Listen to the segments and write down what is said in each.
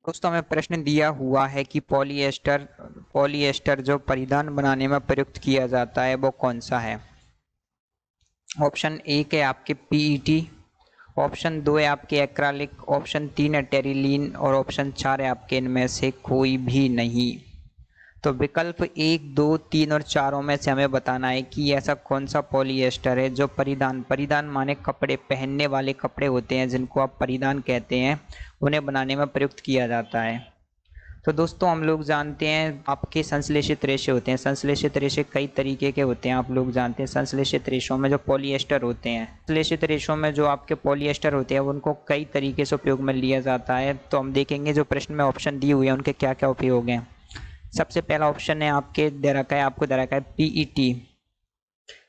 दोस्तों हमें प्रश्न दिया हुआ है कि पॉलिएस्टर पॉलिएस्टर जो परिधान बनाने में प्रयुक्त किया जाता है वो कौन सा है। ऑप्शन एक है आपके पीईटी, ऑप्शन दो है आपके एक्रालिक, ऑप्शन तीन है टेरिलीन और ऑप्शन चार है आपके इनमें से कोई भी नहीं। तो विकल्प एक दो तीन और चारों में से हमें बताना है कि ऐसा कौन सा पॉलिएस्टर है जो परिधान परिधान माने कपड़े, पहनने वाले कपड़े होते हैं जिनको आप परिधान कहते हैं, उन्हें बनाने में प्रयुक्त किया जाता है। तो दोस्तों हम लोग जानते हैं आपके संश्लेषित रेशे होते हैं। संश्लेषित रेशे कई तरीके के होते हैं, आप लोग जानते हैं। संश्लेषित रेशों में जो पॉलिएस्टर होते हैं, संश्लेषित रेशों में जो आपके पॉलिएस्टर होते हैं उनको कई तरीके से उपयोग में लिया जाता है। तो हम देखेंगे जो प्रश्न में ऑप्शन दिए हुए हैं उनके क्या क्या उपयोग हैं। सबसे पहला ऑप्शन है आपके दे रखा है, आपको दे रखा है पीईटी।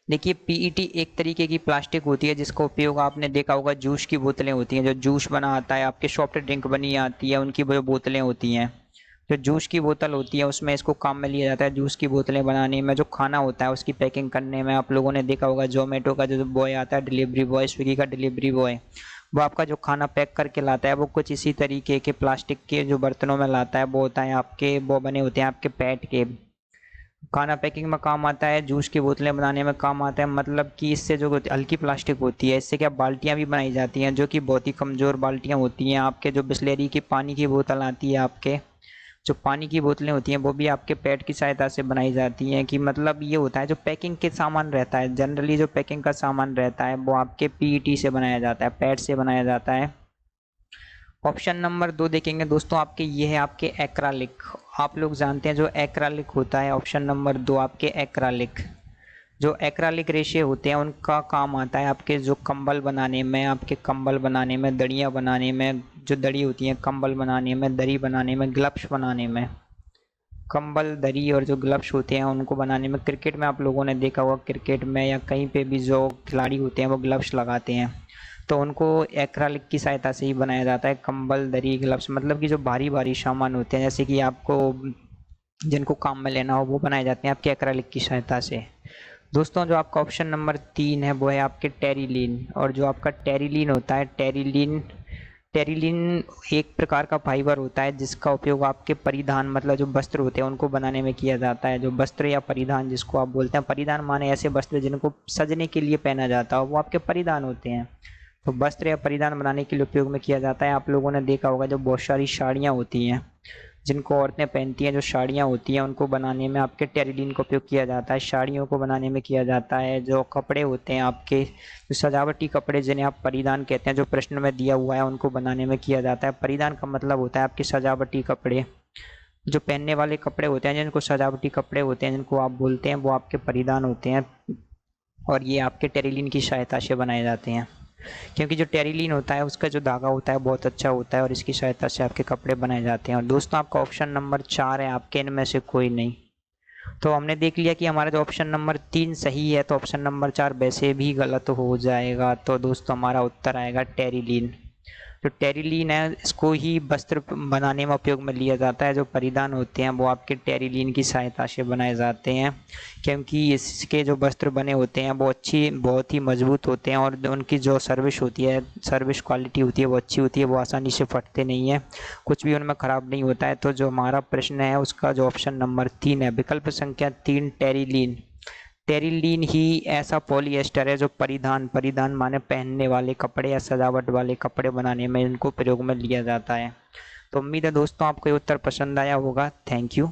देखिए पीईटी एक तरीके की प्लास्टिक होती है जिसका उपयोग आपने देखा होगा, जूस की बोतलें होती हैं, जो जूस बना आता है, आपके सॉफ्ट ड्रिंक बनी आती है, उनकी जो बोतलें होती हैं, जो जूस की बोतल होती है उसमें इसको काम में लिया जाता है। जूस की बोतलें बनाने में, जो खाना होता है उसकी पैकिंग करने में, आप लोगों ने देखा होगा जोमेटो का जो बॉय आता है, डिलीवरी बॉय, स्विगी का डिलीवरी बॉय, वो आपका जो खाना पैक करके लाता है वो कुछ इसी तरीके के प्लास्टिक के जो बर्तनों में लाता है। वो होता है आपके, वो बने होते हैं आपके पैट के। खाना पैकिंग में काम आता है, जूस की बोतलें बनाने में काम आता है। मतलब कि इससे जो हल्की प्लास्टिक होती है इससे क्या बाल्टियाँ भी बनाई जाती हैं, जो कि बहुत ही कमज़ोर बाल्टियाँ होती हैं। आपके जो बिस्लेरी की पानी की बोतल आती है, आपके जो पानी की बोतलें होती हैं वो भी आपके पैड की सहायता से बनाई जाती हैं। कि मतलब ये होता है जो पैकिंग के सामान रहता है, जनरली जो पैकिंग का सामान रहता है वो आपके पीईटी से बनाया जाता है, पैड से बनाया जाता है। ऑप्शन नंबर दो देखेंगे दोस्तों आपके, ये है आपके एक्रालिक। आप लोग जानते हैं जो एक्रालिक होता है, ऑप्शन नंबर दो आपके एक्रालिक। जो एक्रालिक रेशे होते हैं उनका काम आता है आपके जो कंबल बनाने में, आपके कंबल बनाने में, दड़ियाँ बनाने में, जो दड़ी होती हैं कंबल बनाने में, दरी बनाने में, ग्लव्स बनाने में। कंबल, दरी और जो ग्लव्स होते हैं उनको बनाने में, क्रिकेट में आप लोगों ने देखा होगा, क्रिकेट में या कहीं पे भी जो खिलाड़ी होते हैं वो ग्लव्स लगाते हैं, तो उनको एक्रालिक की सहायता से ही बनाया जाता है। कंबल, दरी, ग्लव्स, मतलब कि जो भारी भारी सामान होते हैं जैसे कि आपको जिनको काम में लेना हो वो बनाए जाते हैं आपके एक्रालिक की सहायता से। दोस्तों जो आपका ऑप्शन नंबर तीन है वो है आपके टेरिलीन। और जो आपका टेरिलीन होता है, टेरिलीन टेरिलीन एक प्रकार का फाइबर होता है जिसका उपयोग आपके परिधान, मतलब जो वस्त्र होते हैं उनको बनाने में किया जाता है। जो वस्त्र या परिधान जिसको आप बोलते हैं, परिधान माने ऐसे वस्त्र जिनको सजने के लिए पहना जाता हो, वो आपके परिधान होते हैं। तो वस्त्र या परिधान बनाने के लिए उपयोग में किया जाता है। आप लोगों ने देखा होगा जो बहुत सारी साड़ियाँ होती हैं जिनको औरतें पहनती हैं, जो साड़ियाँ होती हैं उनको बनाने में आपके टेरिलीन का उपयोग किया जाता है। साड़ियों को बनाने में किया जाता है। जो कपड़े होते हैं आपके, जो सजावटी कपड़े जिन्हें आप परिधान कहते हैं, जो प्रश्न में दिया हुआ है, उनको बनाने में किया जाता है। परिधान का मतलब होता है आपके सजावटी कपड़े, जो पहनने वाले कपड़े होते हैं, जिनको सजावटी कपड़े होते हैं, जिनको आप बोलते हैं, वो आपके परिधान होते हैं। और ये आपके टेरिलीन की सहायता से बनाए जाते हैं, क्योंकि जो टेरिलीन होता है उसका जो धागा होता है बहुत अच्छा होता है और इसकी सहायता से आपके कपड़े बनाए जाते हैं। और दोस्तों आपका ऑप्शन नंबर चार है आपके इनमें से कोई नहीं। तो हमने देख लिया कि हमारा जो ऑप्शन नंबर तीन सही है, तो ऑप्शन नंबर चार वैसे भी गलत हो जाएगा। तो दोस्तों हमारा उत्तर आएगा टेरिलीन। जो टेरिलीन है इसको ही वस्त्र बनाने में उपयोग में लिया जाता है। जो परिधान होते हैं वो आपके टेरिलीन की सहायता से बनाए जाते हैं, क्योंकि इसके जो वस्त्र बने होते हैं वो बहुत ही मजबूत होते हैं और उनकी जो सर्विस होती है, सर्विस क्वालिटी होती है वो अच्छी होती है, वो आसानी से फटते नहीं है, कुछ भी उनमें ख़राब नहीं होता है। तो जो हमारा प्रश्न है उसका जो ऑप्शन नंबर तीन है, विकल्प संख्या तीन, टेरिलीन। टेरिलीन ही ऐसा पॉलिएस्टर है जो परिधान परिधान माने पहनने वाले कपड़े या सजावट वाले कपड़े बनाने में इनको प्रयोग में लिया जाता है। तो उम्मीद है दोस्तों आपको ये उत्तर पसंद आया होगा। Thank you.